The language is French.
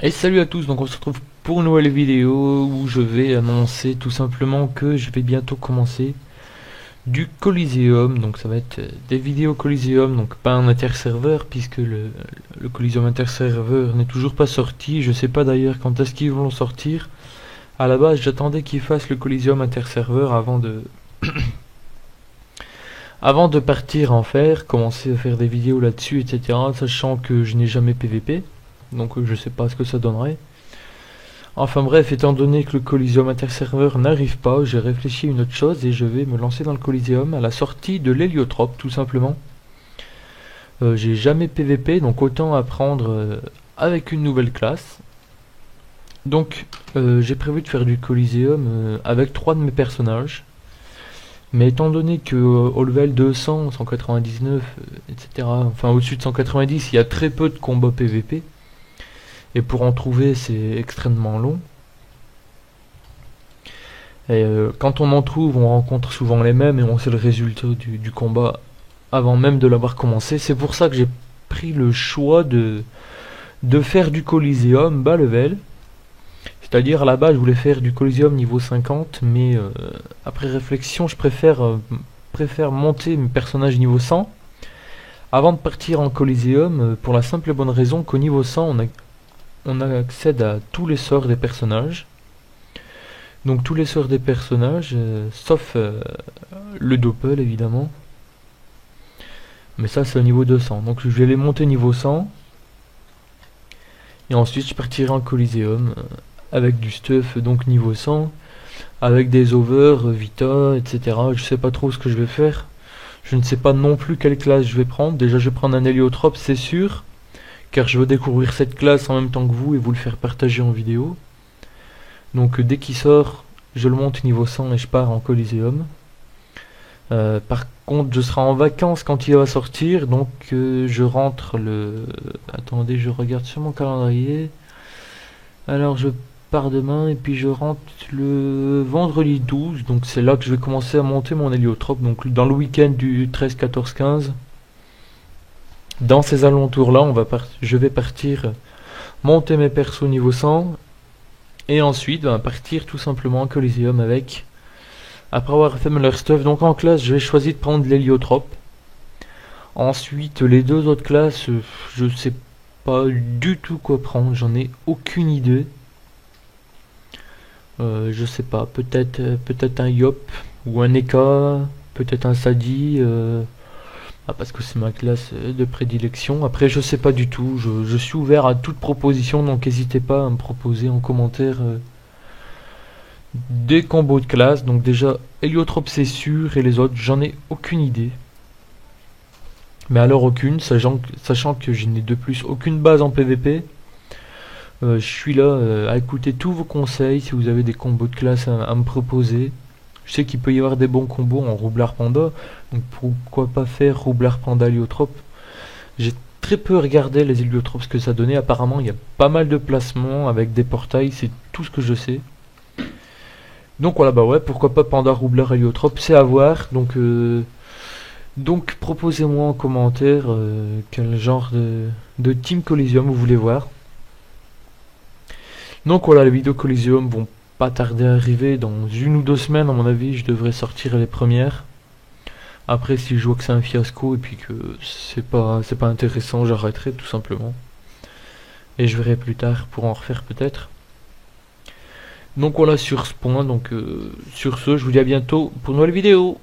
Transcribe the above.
Et salut à tous, donc on se retrouve pour une nouvelle vidéo où je vais annoncer tout simplement que je vais bientôt commencer du Coliseum. Donc ça va être des vidéos Coliseum, donc pas un interserveur puisque le Coliseum interserveur n'est toujours pas sorti. Je sais pas d'ailleurs quand est-ce qu'ils vont le sortir. À la base j'attendais qu'ils fassent le Coliseum interserveur avant de partir en faire, commencer à faire des vidéos là-dessus, etc. Sachant que je n'ai jamais PVP, donc je sais pas ce que ça donnerait. Enfin bref, étant donné que le Coliseum interserveur n'arrive pas, j'ai réfléchi à une autre chose et je vais me lancer dans le Coliseum à la sortie de l'héliotrope tout simplement. J'ai jamais PVP, donc autant apprendre avec une nouvelle classe. Donc j'ai prévu de faire du Coliseum avec 3 de mes personnages. Mais étant donné que au level 200, 199, etc., enfin au-dessus de 190, il y a très peu de combats PVP. Et pour en trouver, c'est extrêmement long. Et quand on en trouve, on rencontre souvent les mêmes et on sait le résultat du combat avant même de l'avoir commencé. C'est pour ça que j'ai pris le choix de faire du Coliseum bas level. C'est-à-dire à la base je voulais faire du Coliseum niveau 50, mais après réflexion je préfère monter mes personnages niveau 100 avant de partir en Coliseum pour la simple et bonne raison qu'au niveau 100 on accède à tous les sorts des personnages. Donc tous les sorts des personnages, sauf le Doppel évidemment. Mais ça c'est au niveau 200. Donc je vais les monter niveau 100. Et ensuite je partirai en Coliseum avec du stuff donc niveau 100. Avec des over, Vita, etc. Je sais pas trop ce que je vais faire. Je ne sais pas non plus quelle classe je vais prendre. Déjà je vais prendre un héliotrope c'est sûr. Car je veux découvrir cette classe en même temps que vous et vous le faire partager en vidéo. Donc dès qu'il sort, je le monte niveau 100 et je pars en Coliseum. Par contre, je serai en vacances quand il va sortir, donc je rentre le... Attendez, je regarde sur mon calendrier. Alors je pars demain et puis je rentre le vendredi 12, donc c'est là que je vais commencer à monter mon héliotrope, donc dans le week-end du 13, 14, 15. Dans ces alentours-là, je vais partir monter mes persos niveau 100 et ensuite partir tout simplement en Coliseum avec. Après avoir fait leur stuff, donc en classe, je vais choisir de prendre l'héliotrope. Ensuite, les deux autres classes, je sais pas du tout quoi prendre, j'en ai aucune idée. Je sais pas, peut-être un Yop ou un Eka, peut-être un Sadi, parce que c'est ma classe de prédilection. Après, je sais pas du tout, je suis ouvert à toute proposition, donc n'hésitez pas à me proposer en commentaire des combos de classe. Donc déjà, héliotrope c'est sûr, et les autres, j'en ai aucune idée. Mais alors aucune, sachant que je n'ai de plus aucune base en PVP. Je suis là à écouter tous vos conseils si vous avez des combos de classe à me proposer. Je sais qu'il peut y avoir des bons combos en Roublard Panda, donc pourquoi pas faire Roublard Panda Héliotrope. J'ai très peu regardé les héliotropes ce que ça donnait, apparemment il y a pas mal de placements avec des portails, c'est tout ce que je sais. Donc voilà, bah ouais, pourquoi pas Panda Roublard Héliotrope, c'est à voir, donc proposez-moi en commentaire quel genre de Team Coliseum vous voulez voir. Donc voilà, les vidéos Coliseum vont pas tarder à arriver. Dans 1 ou 2 semaines, à mon avis, je devrais sortir les premières. Après, si je vois que c'est un fiasco et puis que c'est pas intéressant, j'arrêterai tout simplement. Et je verrai plus tard pour en refaire peut-être. Donc voilà sur ce point. Donc sur ce, je vous dis à bientôt pour une nouvelle vidéo.